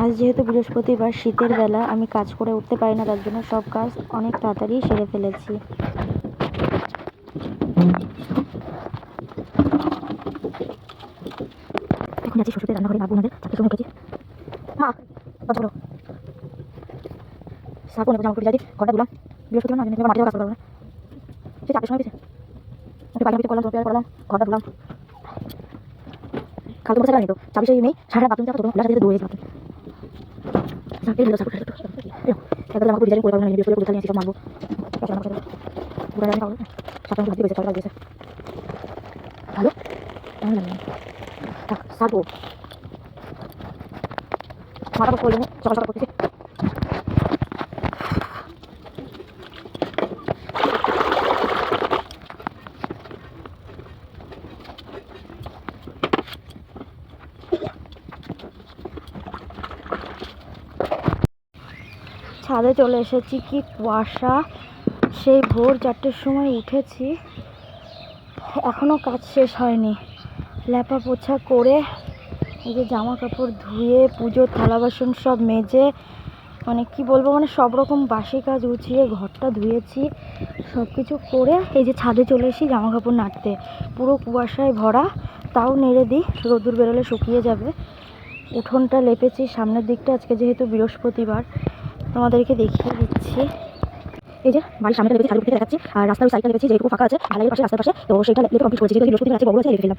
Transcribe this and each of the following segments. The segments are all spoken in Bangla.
আজ যেহেতু বৃহস্পতিবার, শীতের বেলা আমি কাজ করে উঠতে পারি না, তার জন্য সব কাজ অনেক তাড়াতাড়ি সেরে ফেলেছি। এখন যাচ্ছি শ্বশুরের রান্নাঘরে, নাবো ওনাদের চারটে সময় উঠেছি। মা দরজা খোলো, সাপো নেবো, জামা কাপড় যাই, ঘরটা দিলাম। বৃহস্পতিবার না, মাটি কাজ করবো না, সে চারটের সময় গেছে। একটু পায়খানা করলাম, তরকারি করলাম, ঘরটা দিলাম। কালকে বসে নেই তো, চাবি সেই নেই, সারা বাথরুম যাবো, খোলা সাথে দৌড়ে গেছে। সাপে নিল, সাপোর্ট একবার জামা কাপড় ডিজাইন করে পাবো না, বৃহস্পতিবার কোথায় নিয়ে সব মারবো। ঘুরে জানি পাবো, সাপটা হাত দিয়ে গেছে, চাবি লাগিয়েছে। ভালো সাপো মাথা করে সকাল সকাল করতেছি। ছাদে চলে এসেছি, কি কুয়াশা! সেই ভোর 4টের সময় উঠেছি, এখনও কাজ শেষ হয়নি। ল্যাপা পোছা করে এই যে জামা কাপড় ধুয়ে, পুজোর থালা বাসন সব মেজে, মানে কি বলবো, মানে সব রকম বাসি কাজ গুছিয়ে ঘরটা ধুয়েছি। সব কিছু করে এই যে ছাদে চলে এসেছি জামা কাপড় নাড়তে। পুরো কুয়াশায় ভরা, তাও নেড়ে দিই, রোদ্দুর বেরোলে শুকিয়ে যাবে। উঠোনটা লেপেছি, সামনের দিকটা আজকে যেহেতু বৃহস্পতিবার তোমাদেরকে দেখিয়ে দিচ্ছি। এই যে বাড়ির সামনে লেগেছি, ছাদের থেকে দেখাচ্ছি। আর রাস্তার সাইডটা লেগেছি, যেটুকু ফাঁকা আছে ঢালাইয়ের পাশে, রাস্তার পাশে, তো সেটা লেগে কমপ্লিট করেছি। যেহেতু বৃহস্পতিবার আছে, বড় আছে, লেগে ফেললাম।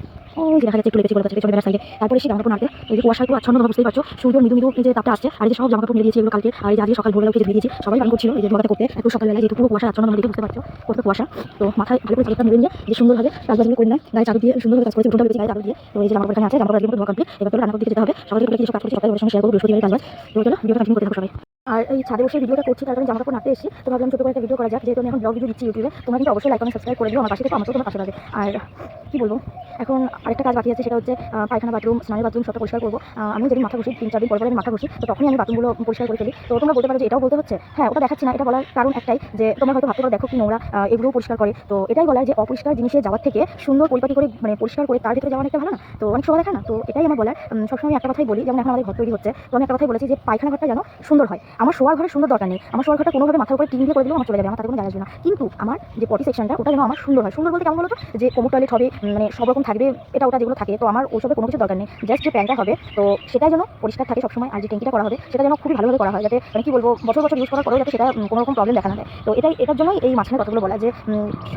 ওই যে দেখা যাচ্ছে একটু লেগেছি, বলে পেছনে সাইডে। তারপরে এসে জামা কাপড় নাড়তে, এই যে কুয়াশায় পুরো আচ্ছন্ন, বুঝতেই পারছো, সূর্য মৃদু মৃদু যে তাপটা আসছে। আর এই যে সব জামা কাপড় মেলে দিয়েছি এগুলো কালকে। আর এই যে আজকে সকাল ভোরবেলা উঠে যে দিয়েছি, সবাই রান করছিল এই যে ধোয়াতে করতে, এত সকালবেলা, যেহেতু পুরো কুয়াশা আচ্ছন্ন, দেখে বুঝতে পারছো কত কুয়াশা। তো মাথায় ভালো করে চাদরটা মেরে নিয়ে যে সুন্দরভাবে কাজগুলো করে নিলাম, গায়ে চাদর দিয়ে সুন্দরভাবে কাজ করেছি, উঠোনটা লেগেছি গায়ে চাদর দিয়ে। তো এই যে জামা কাপড় এখানে আছে, জামা কাপড় ধোয়া কমপ্লিট। এবার তো রান্নার দিকে যেতে হবে, সকালে করে কিছু কাজ করছি, সকালে সঙ্গে শেয়ার করবো বৃহস্পতিবার কাজ। তো চলো ভিডিওটা কন্টিনিউ করতে থাকো সবাই। আর এই ছাদে বসে ভিডিওটা করছি, তার কারণে জামা কাপড় নাড়তে এসেছি। তো ভাবলাম ছোটো করে একটা ভিডিও করা যাক, যেহেতু আমি এখন ব্লগ ভিডিও দিচ্ছি ইউটিউবে। তোমরা কিন্তু অবশ্যই লাইক কমেন্ট সাবস্ক্রাইব করে দিও আমার পাশে থেকে, আমাকেও তোমার পাশে লাগে। আর কি বলবো, এখন আরেকটা কাজ বাকি আছে, সেটা হচ্ছে পায়খানা, বাথরুম, স্নানের বাথরুম সবটা পরিষ্কার করবো। আমি যেদিন মাথা ঘষি, 3-4 দিন পর পর আমি মাথা ঘষি, তো তখনই আমি বাথরুমগুলো পরিষ্কার করে ফেলি। তো তোমরা বলতে পারো যে এটাও বলতে হচ্ছে। হ্যাঁ, ওটা দেখাচ্ছি না, এটা বলার কারণ একটাই, যে তোমরা হয়তো ভাবতে পারো দেখো কি নোংরা, এগুলোও পরিষ্কার করে। তো এটাই বলার, যে অপরিষ্কার জিনিসে যাওয়ার থেকে সুন্দর পরিপাটি করে, মানে পরিষ্কার করে তার ভিতরে যাওয়া অনেকটা ভালো না? তো অনেক সময় দেখা না, তো এটাই আমার বলার। সবসময় আমি একটা কথাই বলি, যেমন এখন আমাদের ঘর তৈরি হচ্ছে, তো আমি একটা কথাই বলেছি যে পায়খানা ঘরটা যেন সুন্দর হয়। আমার শোয়ার ঘরে সুন্দর দরকার নেই, আমার শোয়ার ঘরটা কোনোভাবে মাথার উপরে টিন দিয়ে করে দিলেও আমার চলে যাবে, আমার তাতে কোনো জায়গা আসবে না। কিন্তু আমার যে পটি সেকশনটা, ওটা যেন আমার সুন্দর হয়। সুন্দর বলতে কেমন বলো তো, যে কোমর টয়লেট হবে, মানে সব রকম থাকবে, এটা ওটা যেগুলো থাকে, তো আমার ওসবের কোনো কিছু দরকার নেই। জাস্ট যে প্যান্টটা হবে, তো সেটাই যেন পরিষ্কার থাকে সবসময়। আর যে ট্যাঙ্কিটা করা হবে, সেটা যেন খুবই ভালোভাবে করা হয়, যাতে মানে কি বলবো, বছর বছর ইউজ করার পরেও যাতে সেটা কোনো রকম প্রবলেম দেখা না দেয়। তো এটার জন্যই এই মাঝখানে কথাগুলো বলা, যে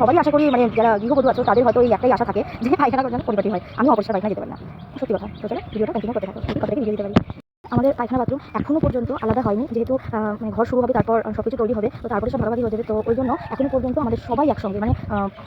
সবাই আশা করি, মানে যারা গৃহবধূ আছে তাদের হয়তো এই একটাই আশা থাকে যে পায়খানা যেন পরিপাটি হয়। আমি অপরিষ্কার পায়খানা যেতে পারি না, সত্যি কথা। তো চলো ভিডিওটা কন্টিনিউ করতে থাকো, কথা থেকে ভিডিও দিতে পারি। আমাদের পায়খানা বাথরুম এখনও পর্যন্ত আলাদা হয়নি, যেহেতু মানে ঘর শুরু হবে, তারপর সব কিছু তৈরি হবে, তো তারপরে সব ভাগাভাগি হয়ে যাবে। তো ওই জন্য এখনও পর্যন্ত আমাদের সবাই একসঙ্গে, মানে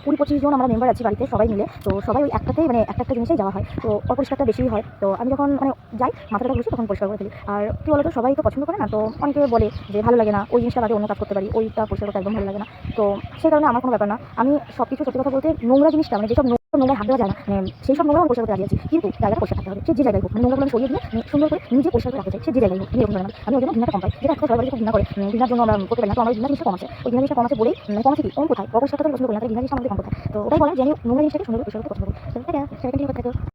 20-25 জন আমরা মেম্বার আছি বাড়িতে, সবাই মিলে। তো সবাই ওই একটাতেই, মানে একটা জিনিসেই যাওয়া হয়, তো অপরিষ্কারটা বেশিই হয়। তো আমি যখন মানে যাই, মাথাটা ঘুষি, তখন পরিষ্কার করে ফেলি। আর কী বলতো, সবাই তো পছন্দ করে না, তো অনেকে বলে যে ভালো লাগে না, ওই জিনিসটা বাদে অন্য কাজ করতে পারি, ওইটা পরিষ্কার করতে একদম ভালো লাগে না। তো সেই কারণে আমার কোনো ব্যাপার না, আমি সব কিছু সত্যি কথা বলতে নোংরা জিনিসটা, মানে যেসব নোংরা হাত দেওয়া যায় না, মানে সেই সব নোংরা আমি পরিষ্কার করতে রাজি আছি, কিন্তু জায়গাটা পরিষ্কার থাকতে হবে, সে যে জায়গায় হোক। মানে নোংরাগুলো আমি সরিয়ে দিয়ে সুন্দর করে নিজে পরিষ্কার করে রাখতে চাই, সে যে জায়গায় হোক। আমি এরকম ধরনের, আমি ওই জন্য ঘৃণাটা কম পাই, যেটা একটা সবাই খুব ঘৃণা করে, ঘৃণার জন্য আমরা করতে পারি না। তো আমার ঘৃণা জিনিসটা কম আছে, ওই ঘৃণা জিনিসটা কম আছে বলেই, মানে কম আছে কি, কম কোথায়, অপরিষ্কারটা আমি পছন্দ করি না, তাই ঘৃণা জিনিসটা আমাদের কম কোথায়। তো ওটাই বলার, যে আমি নোংরা জিনিসটাকে সুন্দর করে পরিষ্কার করতে পছন্দ করি।